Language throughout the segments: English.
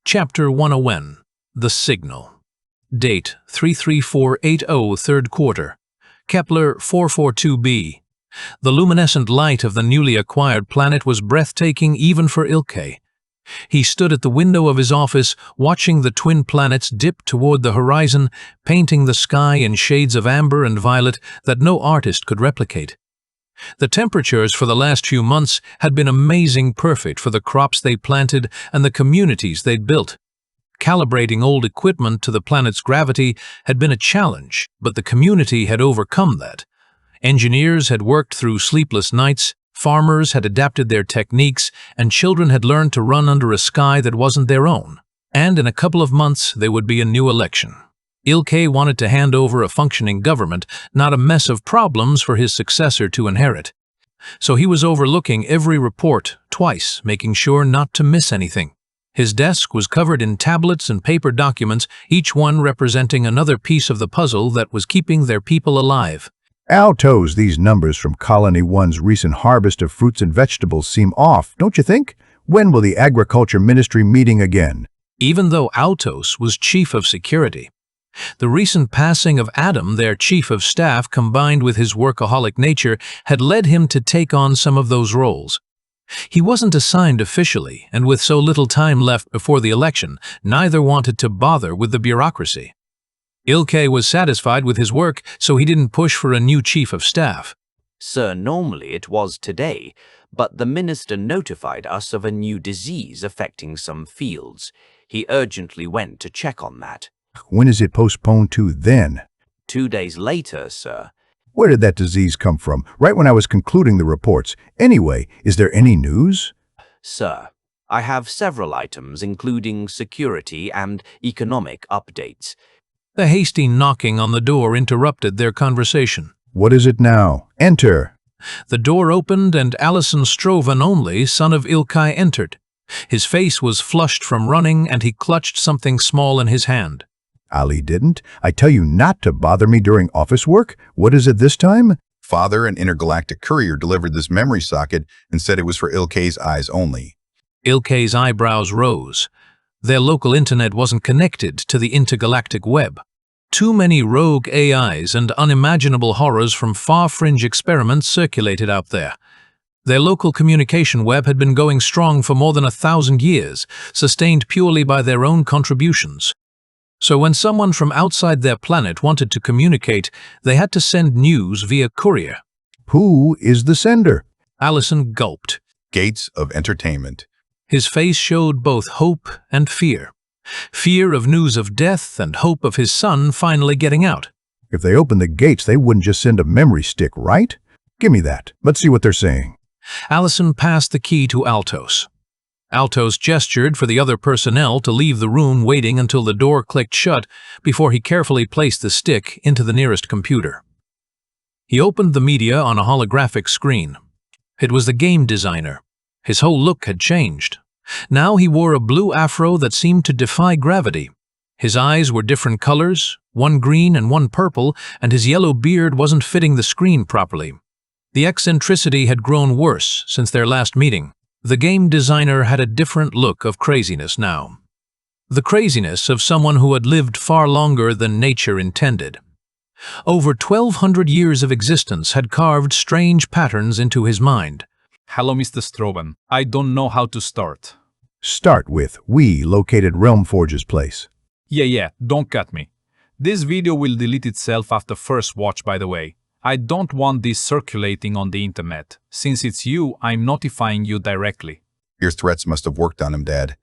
Chapter 101. The Signal. Date 33480 third quarter. Kepler 442b. The luminescent light of the newly acquired planet was breathtaking even for Ilke. He stood at the window of his office, watching the twin planets dip toward the horizon, painting the sky in shades of amber and violet that no artist could replicate. The temperatures for the last few months had been amazing, perfect for the crops they planted and the communities they'd built. Calibrating old equipment to the planet's gravity had been a challenge, but the community had overcome that. Engineers had worked through sleepless nights, farmers had adapted their techniques, and children had learned to run under a sky that wasn't their own. And in a couple of months, there would be a new election. Ilke wanted to hand over a functioning government, not a mess of problems for his successor to inherit. So he was overlooking every report twice, making sure not to miss anything. His desk was covered in tablets and paper documents, each one representing another piece of the puzzle that was keeping their people alive. Altos, these numbers from Colony 1's recent harvest of fruits and vegetables seem off, don't you think? When will the Agriculture Ministry meeting again? Even though Altos was chief of security, the recent passing of Adam, their chief of staff, combined with his workaholic nature, had led him to take on some of those roles. He wasn't assigned officially, and with so little time left before the election, neither wanted to bother with the bureaucracy. Ilke was satisfied with his work, so he didn't push for a new chief of staff. Sir, normally it was today, but the minister notified us of a new disease affecting some fields. He urgently went to check on that. When is it postponed to then? 2 days later, sir. Where did that disease come from? Right when I was concluding the reports. Anyway, is there any news? Sir, I have several items including security and economic updates. The hasty knocking on the door interrupted their conversation. What is it now? Enter. The door opened and Allison Strovan only, son of Ilke, entered. His face was flushed from running and he clutched something small in his hand. Ali didn't. I tell you not to bother me during office work. What is it this time? Father, an intergalactic courier, delivered this memory socket and said it was for Ilke's eyes only. Ilke's eyebrows rose. Their local internet wasn't connected to the intergalactic web. Too many rogue AIs and unimaginable horrors from far-fringe experiments circulated out there. Their local communication web had been going strong for more than 1,000 years, sustained purely by their own contributions. So when someone from outside their planet wanted to communicate, they had to send news via courier. Who is the sender? Allison gulped. Gates of Entertainment. His face showed both hope and fear. Fear of news of death and hope of his son finally getting out. If they opened the gates, they wouldn't just send a memory stick, right? Give me that. Let's see what they're saying. Allison passed the key to Altos. Altos gestured for the other personnel to leave the room, waiting until the door clicked shut before he carefully placed the stick into the nearest computer. He opened the media on a holographic screen. It was the game designer. His whole look had changed. Now he wore a blue afro that seemed to defy gravity. His eyes were different colors, one green and one purple, and his yellow beard wasn't fitting the screen properly. The eccentricity had grown worse since their last meeting. The game designer had a different look of craziness now. The craziness of someone who had lived far longer than nature intended. Over 1,200 years of existence had carved strange patterns into his mind. Hello, Mr. Strovan. I don't know how to start. Start with, we located Realmforge's place. Yeah, don't cut me. This video will delete itself after first watch, by the way. I don't want this circulating on the internet. Since it's you, I'm notifying you directly. Your threats must have worked on him, Dad.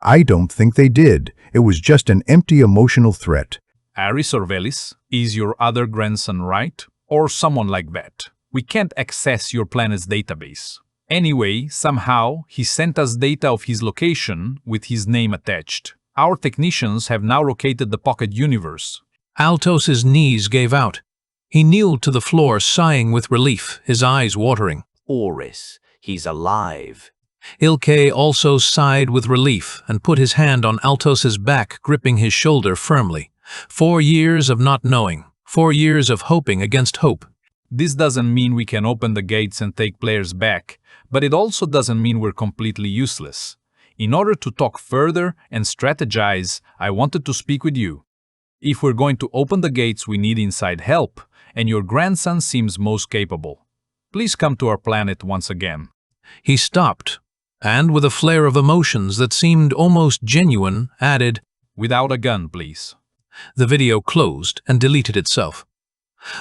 I don't think they did. It was just an empty emotional threat. Aris or Velis, is your other grandson right? Or someone like that. We can't access your planet's database. Anyway, somehow, he sent us data of his location with his name attached. Our technicians have now located the pocket universe. Altos's knees gave out. He kneeled to the floor, sighing with relief, his eyes watering. Oris, he's alive. Ilke also sighed with relief and put his hand on Altos's back, gripping his shoulder firmly. 4 years of not knowing, 4 years of hoping against hope. This doesn't mean we can open the gates and take players back, but it also doesn't mean we're completely useless. In order to talk further and strategize, I wanted to speak with you. If we're going to open the gates, we need inside help, and your grandson seems most capable. Please come to our planet once again. He stopped, and with a flare of emotions that seemed almost genuine, added, Without a gun, please. The video closed and deleted itself.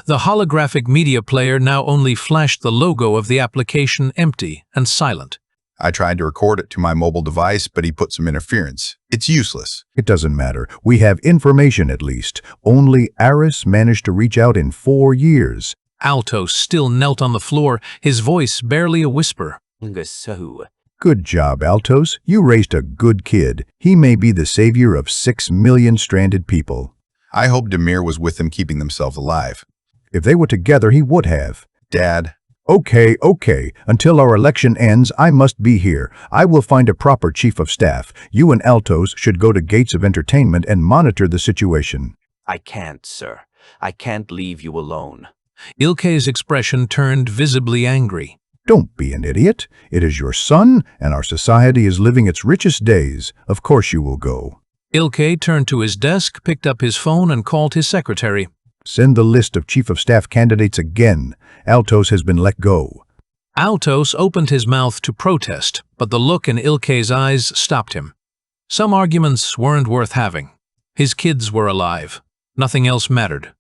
The holographic media player now only flashed the logo of the application empty and silent. I tried to record it to my mobile device, but he put some interference. It's useless. It doesn't matter. We have information at least. Only Aris managed to reach out in 4 years. Altos still knelt on the floor, his voice barely a whisper. So, Good job, Altos. You raised a good kid. He may be the savior of 6 million stranded people. I hope Demir was with them keeping themselves alive. If they were together, he would have. Dad, Okay. Until our election ends, I must be here. I will find a proper chief of staff. You and Altos should go to Gates of Entertainment and monitor the situation. I can't, sir. I can't leave you alone. Ilke's expression turned visibly angry. Don't be an idiot. It is your son, and our society is living its richest days. Of course you will go. Ilke turned to his desk, picked up his phone, and called his secretary. Send the list of chief of staff candidates again. Altos has been let go. Altos opened his mouth to protest, but the look in Ilke's eyes stopped him. Some arguments weren't worth having. His kids were alive. Nothing else mattered.